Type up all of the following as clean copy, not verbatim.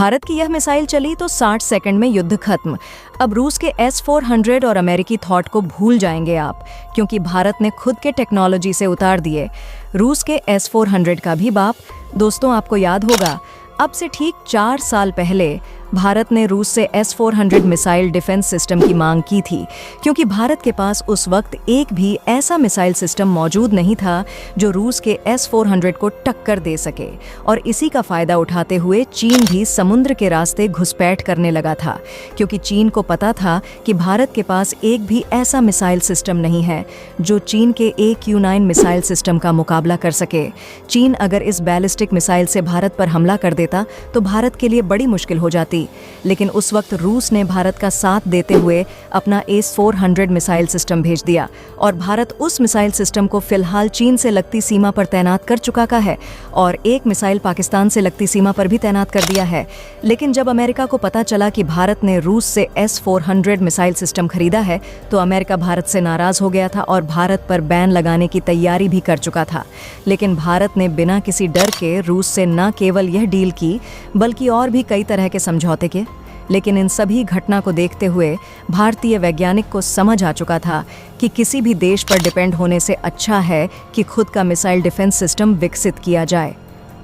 भारत की यह मिसाइल चली तो 60 सेकंड में युद्ध खत्म। अब रूस के S-400 और अमेरिकी थॉट को भूल जाएंगे आप, क्योंकि भारत ने खुद के टेक्नोलॉजी से उतार दिए रूस के S-400 का भी बाप। दोस्तों, आपको याद होगा, अब से ठीक 4 साल पहले भारत ने रूस से S-400 मिसाइल डिफेंस सिस्टम की मांग की थी, क्योंकि भारत के पास उस वक्त एक भी ऐसा मिसाइल सिस्टम मौजूद नहीं था जो रूस के S-400 को टक्कर दे सके। और इसी का फायदा उठाते हुए चीन भी समुद्र के रास्ते घुसपैठ करने लगा था, क्योंकि चीन को पता था कि भारत के पास एक भी ऐसा मिसाइल सिस्टम नहीं है जो चीन के AQ-9 मिसाइल सिस्टम का मुकाबला कर सके। चीन अगर इस बैलिस्टिक मिसाइल से भारत पर हमला कर देता तो भारत के लिए बड़ी मुश्किल हो जाती। लेकिन उस वक्त रूस ने भारत का साथ देते हुए अपना S-400 मिसाइल सिस्टम भेज दिया, और भारत उस मिसाइल सिस्टम को फिलहाल चीन से लगती सीमा पर तैनात कर चुका का है, और एक मिसाइल पाकिस्तान से लगती सीमा पर भी तैनात कर दिया है। लेकिन जब अमेरिका को पता चला कि भारत ने रूस से S-400 मिसाइल सिस्टम खरीदा है, तो अमेरिका भारत से नाराज हो गया था और भारत पर बैन लगाने की तैयारी भी कर चुका था। लेकिन भारत ने बिना किसी डर के रूस से न केवल यह डील की, बल्कि और भी कई तरह के समझौते के। लेकिन इन सभी घटना को देखते हुए भारतीय वैज्ञानिक को समझ आ चुका था कि किसी भी देश पर डिपेंड होने से अच्छा है कि खुद का मिसाइल डिफेंस सिस्टम विकसित किया जाए।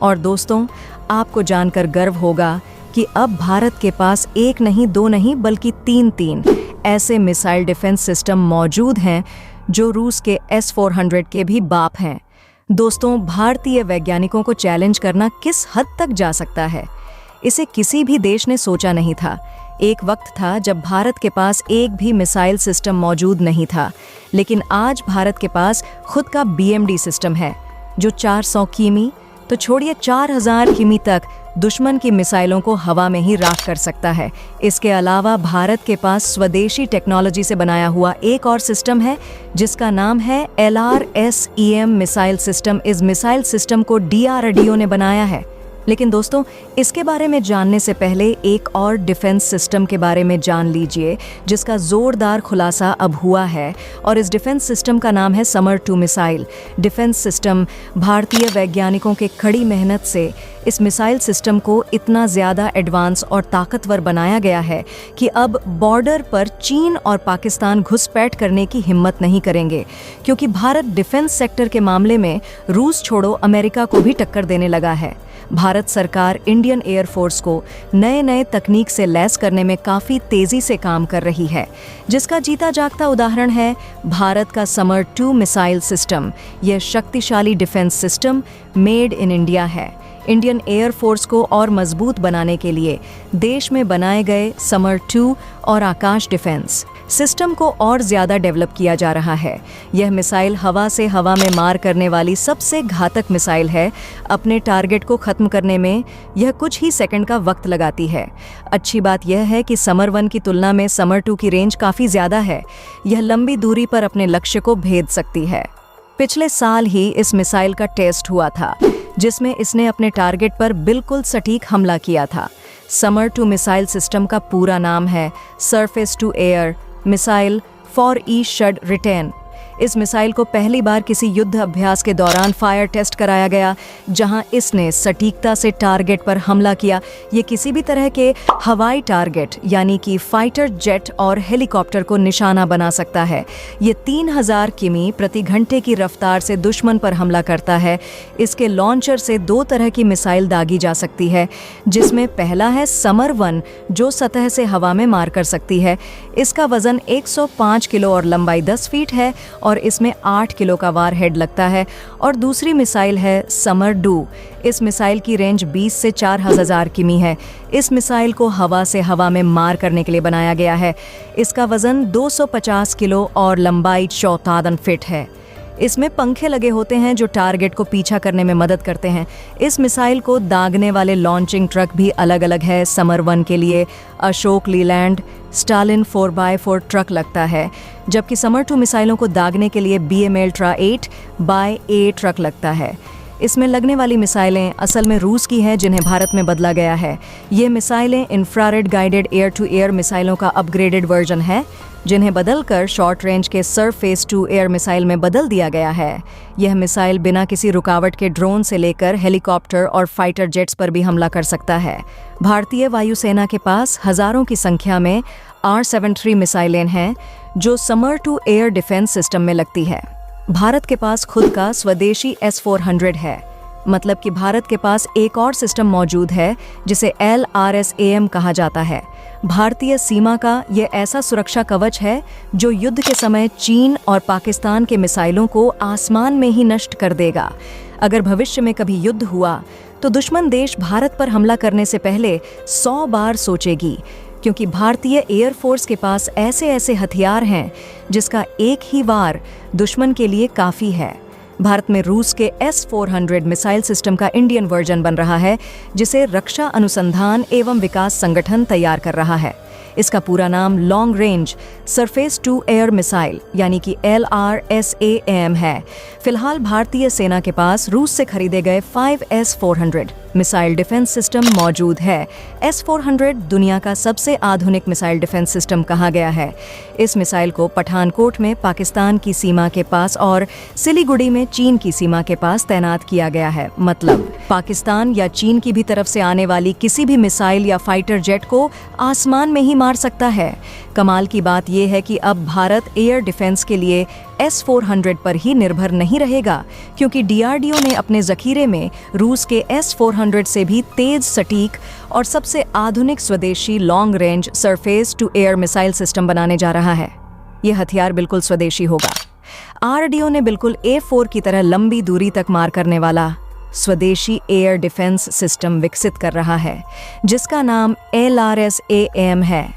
और दोस्तों, आपको जानकर गर्व होगा कि अब भारत के पास एक नहीं, दो नहीं, बल्कि तीन ऐसे मिसाइल डिफेंस सिस्टम मौजूद हैं जो रूस के S-400 के भी बाप हैं। दोस्तों, भारतीय वैज्ञानिकों को चैलेंज करना किस हद तक जा सकता है, इसे किसी भी देश ने सोचा नहीं था। एक वक्त था जब भारत के पास एक भी मिसाइल सिस्टम मौजूद नहीं था, लेकिन आज भारत के पास खुद का BMD सिस्टम है जो 400 किमी तो छोड़िए 4000 किमी तक दुश्मन की मिसाइलों को हवा में ही राख कर सकता है। इसके अलावा भारत के पास स्वदेशी टेक्नोलॉजी से बनाया हुआ एक और सिस्टम है जिसका नाम है LRS-EM मिसाइल सिस्टम। इस मिसाइल सिस्टम को DRDO ने बनाया है। लेकिन दोस्तों, इसके बारे में जानने से पहले एक और डिफेंस सिस्टम के बारे में जान लीजिए जिसका जोरदार खुलासा अब हुआ है, और इस डिफेंस सिस्टम का नाम है समर 2 मिसाइल डिफेंस सिस्टम। भारतीय वैज्ञानिकों के कड़ी मेहनत से इस मिसाइल सिस्टम को इतना ज़्यादा एडवांस और ताकतवर बनाया गया है कि अब बॉर्डर पर चीन और पाकिस्तान घुसपैठ करने की हिम्मत नहीं करेंगे, क्योंकि भारत डिफेंस सेक्टर के मामले में रूस छोड़ो अमेरिका को भी टक्कर देने लगा है। भारत सरकार इंडियन एयरफोर्स को नए तकनीक से लैस करने में काफ़ी तेज़ी से काम कर रही है, जिसका जीता जागता उदाहरण है भारत का समर 2 मिसाइल सिस्टम। यह शक्तिशाली defence system made in India है। इंडियन एयरफोर्स को और मजबूत बनाने के लिए देश में बनाए गए समर 2 और आकाश डिफेंस सिस्टम को और ज़्यादा डेवलप किया जा रहा है। यह मिसाइल हवा से हवा में मार करने वाली सबसे घातक मिसाइल है। अपने टारगेट को ख़त्म करने में यह कुछ ही सेकंड का वक्त लगाती है। अच्छी बात यह है कि समर 1 की तुलना में समर 2 की रेंज काफ़ी ज़्यादा है। यह लंबी दूरी पर अपने लक्ष्य को भेद सकती है। पिछले साल ही इस मिसाइल का टेस्ट हुआ था, जिसमें इसने अपने टारगेट पर बिल्कुल सटीक हमला किया था। समर 2 मिसाइल सिस्टम का पूरा नाम है surface to air missile for east retain. इस मिसाइल को पहली बार किसी युद्ध अभ्यास के दौरान फायर टेस्ट कराया गया, जहां इसने सटीकता से टारगेट पर हमला किया। ये किसी भी तरह के हवाई टारगेट यानी कि फाइटर जेट और हेलीकॉप्टर को निशाना बना सकता है। ये 3000 किमी प्रति घंटे की रफ्तार से दुश्मन पर हमला करता है। इसके लॉन्चर से 2 तरह की मिसाइल दागी जा सकती है, जिसमें पहला है समर 1 जो सतह से हवा में मार कर सकती है। इसका वजन 105 किलो और लंबाई 10 फीट है, और इसमें 8 किलो का वार हेड लगता है। और दूसरी मिसाइल है समर 2। इस मिसाइल की रेंज 20 से 4000 किमी है। इस मिसाइल को हवा से हवा में मार करने के लिए बनाया गया है। इसका वजन 250 किलो और लंबाई 14 फीट है। इसमें पंखे लगे होते हैं जो टारगेट को पीछा करने में मदद करते हैं। इस मिसाइल को दागने वाले लॉन्चिंग ट्रक भी अलग अलग है। समर 1 के लिए Ashok Leyland Stalin 4x4 truck लगता है, जबकि समर 2 मिसाइलों को दागने के लिए BM Ultra 8x8 ट्रक लगता है। इसमें लगने वाली मिसाइलें असल में रूस की हैं, जिन्हें भारत में बदला गया है। ये मिसाइलें infrared guided air to air मिसाइलों का अपग्रेडेड वर्जन है, जिन्हें बदलकर शॉर्ट रेंज के सरफेस टू एयर मिसाइल में बदल दिया गया है। यह मिसाइल बिना किसी रुकावट के ड्रोन से लेकर हेलीकॉप्टर और फाइटर जेट्स पर भी हमला कर सकता है। भारतीय वायुसेना के पास हजारों की संख्या में R-73 मिसाइलें हैं जो Samar to air defence system में लगती है। भारत के पास खुद का स्वदेशी S-400 है, मतलब कि भारत के पास एक और सिस्टम मौजूद है जिसे LRSAM कहा जाता है। भारतीय सीमा का ये ऐसा सुरक्षा कवच है जो युद्ध के समय चीन और पाकिस्तान के मिसाइलों को आसमान में ही नष्ट कर देगा। अगर भविष्य में कभी युद्ध हुआ तो दुश्मन देश भारत पर हमला करने से पहले 100 बार सोचेगी, क्योंकि भारतीय एयरफोर्स के पास ऐसे ऐसे हथियार हैं जिसका एक ही वार दुश्मन के लिए काफ़ी है। भारत में रूस के S-400 मिसाइल सिस्टम का इंडियन वर्जन बन रहा है, जिसे रक्षा अनुसंधान एवं विकास संगठन तैयार कर रहा है। इसका पूरा नाम long range surface to air missile यानी कि LRSAM है। फिलहाल भारतीय सेना के पास रूस से खरीदे गए 5 S-400 मिसाइल डिफेंस सिस्टम मौजूद है। S-400 दुनिया का सबसे आधुनिक मिसाइल डिफेंस सिस्टम कहा गया है। इस मिसाइल को पठानकोट में पाकिस्तान की सीमा के पास और सिलीगुड़ी में चीन की सीमा के पास तैनात किया गया है। मतलब पाकिस्तान या चीन की भी तरफ से आने वाली किसी भी मिसाइल या फाइटर जेट को आसमान में ही मार सकता है। कमाल की बात यह है कि अब भारत एयर डिफेंस के लिए S-400 पर ही निर्भर नहीं रहेगा, क्योंकि DRDO ने अपने जखीरे में रूस के S-400 से भी तेज, सटीक और सबसे आधुनिक स्वदेशी long range surface to air missile system बनाने जा रहा है। यह हथियार बिल्कुल स्वदेशी होगा। RDO ने बिल्कुल A4 की तरह लंबी दूरी तक मार करने वाला स्वदेशी एयर डिफेंस सिस्टम विकसित कर रहा है, जिसका नाम LRSAM है।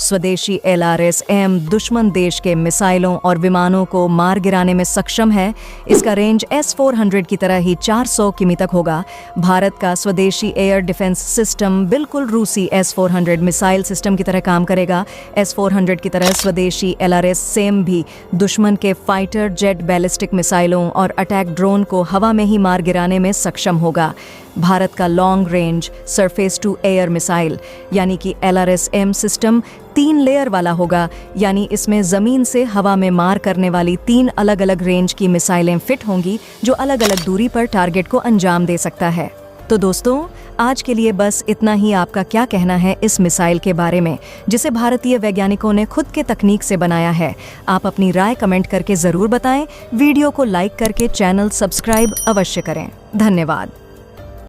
स्वदेशी LRSAM दुश्मन देश के मिसाइलों और विमानों को मार गिराने में सक्षम है। इसका रेंज S-400 की तरह ही 400 किमी तक होगा। भारत का स्वदेशी एयर डिफेंस सिस्टम बिल्कुल रूसी S-400 मिसाइल सिस्टम की तरह काम करेगा। S-400 की तरह स्वदेशी LRSAM भी दुश्मन के फाइटर जेट बैलिस्टिक मिसाइलों और अटैक ड्रोन को हवा में ही मार गिराने में सक्षम होगा। भारत का long range surface to air missile यानी कि LRSAM सिस्टम 3 लेयर वाला होगा, यानी इसमें ज़मीन से हवा में मार करने वाली 3 अलग अलग रेंज की मिसाइलें फिट होंगी जो अलग अलग दूरी पर टारगेट को अंजाम दे सकता है। तो दोस्तों, आज के लिए बस इतना ही। आपका क्या कहना है इस मिसाइल के बारे में, जिसे भारतीय वैज्ञानिकों ने खुद के तकनीक से बनाया है? आप अपनी राय कमेंट करके ज़रूर बताएं। वीडियो को लाइक करके चैनल सब्सक्राइब अवश्य करें। धन्यवाद।